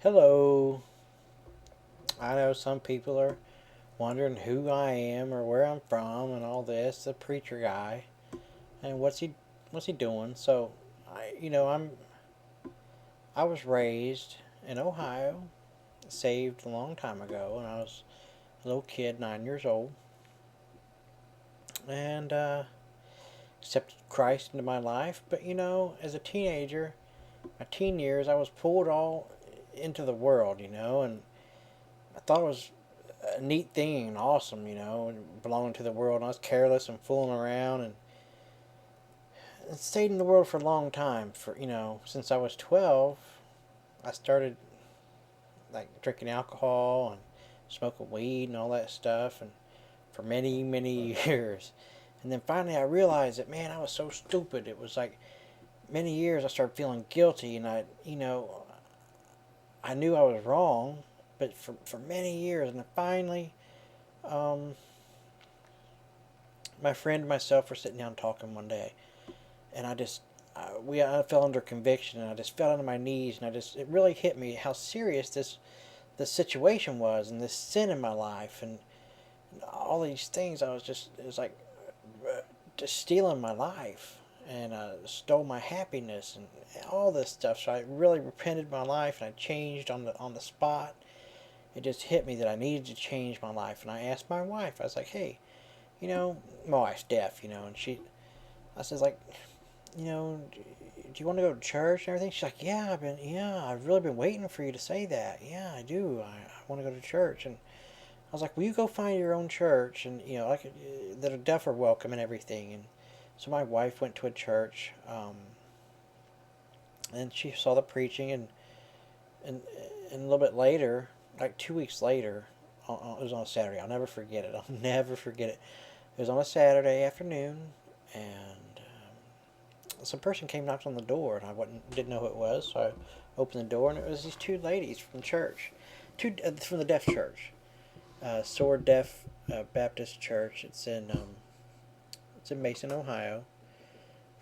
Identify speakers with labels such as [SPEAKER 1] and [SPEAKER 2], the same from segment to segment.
[SPEAKER 1] Hello. I know some people are wondering who I am or where I'm from and all this. The preacher guy and what's he doing? So, I was raised in Ohio, saved a long time ago, when I was a little kid, 9 years old, and accepted Christ into my life. But as a teenager, my teen years, I was pulled all into the world, and I thought it was a neat thing and awesome, belonging to the world. And I was careless and fooling around and stayed in the world for a long time. Since I was 12, I started like drinking alcohol and smoking weed and all that stuff, and for many, many years. And then finally, I realized that man, I was so stupid. It was like many years I started feeling guilty, and I knew I was wrong, but for many years, and then finally, um, my friend and myself were sitting down talking one day, and I fell under conviction, and I just fell on my knees, and it really hit me how serious this situation was, and this sin in my life, and all these things. It was like just stealing my life, and stole my happiness, and all this stuff. So I really repented my life, and I changed on the spot. It just hit me that I needed to change my life, and I asked my wife. I was like, "Hey, my wife's deaf, and I says like, do you want to go to church and everything?" She's like, "Yeah, I've really been waiting for you to say that. Yeah, I do. I want to go to church." And I was like, "Will you go find your own church, and like that are deaf are welcome and everything?" And so my wife went to a church, and she saw the preaching, and and a little bit later, like 2 weeks later, it was on a Saturday. I'll never forget it. I'll never forget it. It was on a Saturday afternoon, and some person came knocked on the door, and I didn't know who it was. So I opened the door, and it was these two ladies from church, from the deaf church, Sword Deaf Baptist Church. It's in Mason, Ohio.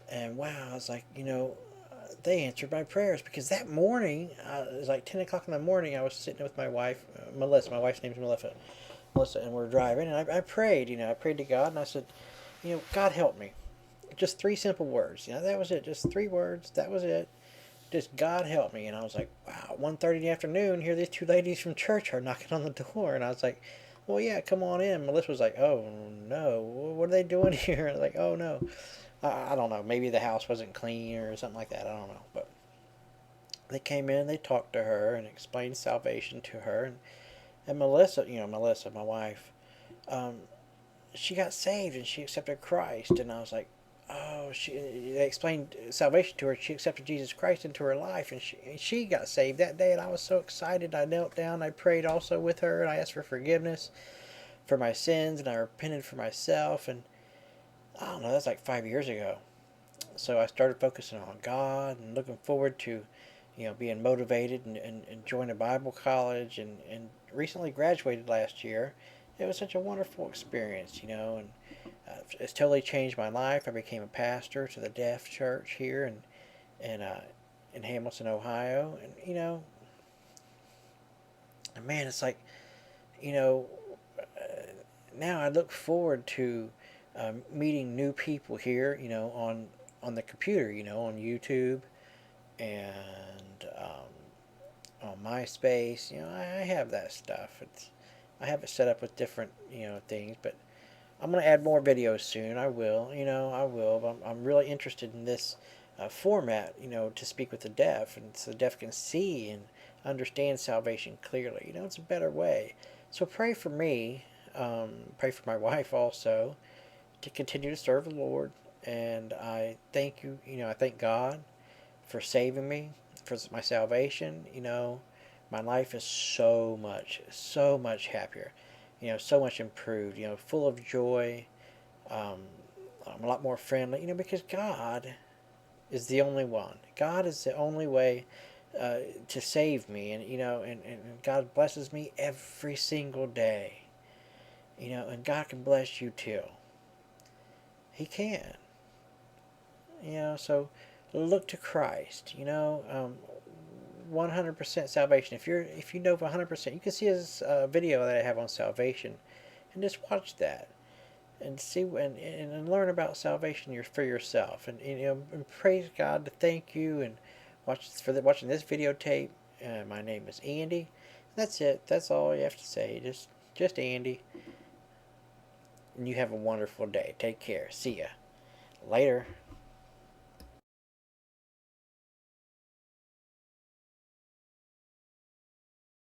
[SPEAKER 1] And wow, I was like, they answered my prayers, because that morning, it was like 10 o'clock in the morning. I was sitting with my wife, Melissa. My wife's name's Melissa. Melissa, and we're driving, and I prayed. I prayed to God, and I said, God help me. Just three simple words. That was it. Just three words. That was it. Just God help me. And I was like, wow, 1:30 in the afternoon, here these two ladies from church are knocking on the door. And I was like, well, yeah, come on in. Melissa was like, oh, no, what are they doing here? I was like, oh, no. I don't know. Maybe the house wasn't clean or something like that. I don't know. But they came in, they talked to her and explained salvation to her. And Melissa, Melissa, my wife, um, she got saved and she accepted Christ. And I was like, oh, they explained salvation to her. She accepted Jesus Christ into her life, and she got saved that day. And I was so excited. I knelt down. I prayed also with her, and I asked for forgiveness for my sins, and I repented for myself. And I don't know, that's like 5 years ago. So I started focusing on God and looking forward to, being motivated and joining a Bible college, and recently graduated last year. It was such a wonderful experience, and it's totally changed my life. I became a pastor to the deaf church here in Hamilton, Ohio, and and man, it's like you know now I look forward to meeting new people here, on the computer, on YouTube and on MySpace. I have that stuff. I have it set up with different things, but I'm gonna add more videos soon. I will, I will. But I'm really interested in this format, to speak with the deaf, and so the deaf can see and understand salvation clearly. It's a better way. So pray for me. Pray for my wife also to continue to serve the Lord. And I thank you. I thank God for saving me, for my salvation. My life is so much happier. So much improved. Full of joy. Um, I'm a lot more friendly. Because God is the only one. God is the only way to save me, and God blesses me every single day. And God can bless you too. He can. So look to Christ. 100% salvation. If you know 100%, you can see this video that I have on salvation, and just watch that and see and learn about salvation for yourself, and and praise God, to thank you, and watching this videotape. My name is Andy. That's it. That's all you have to say. Just Andy. And you have a wonderful day. Take care. See ya. Later.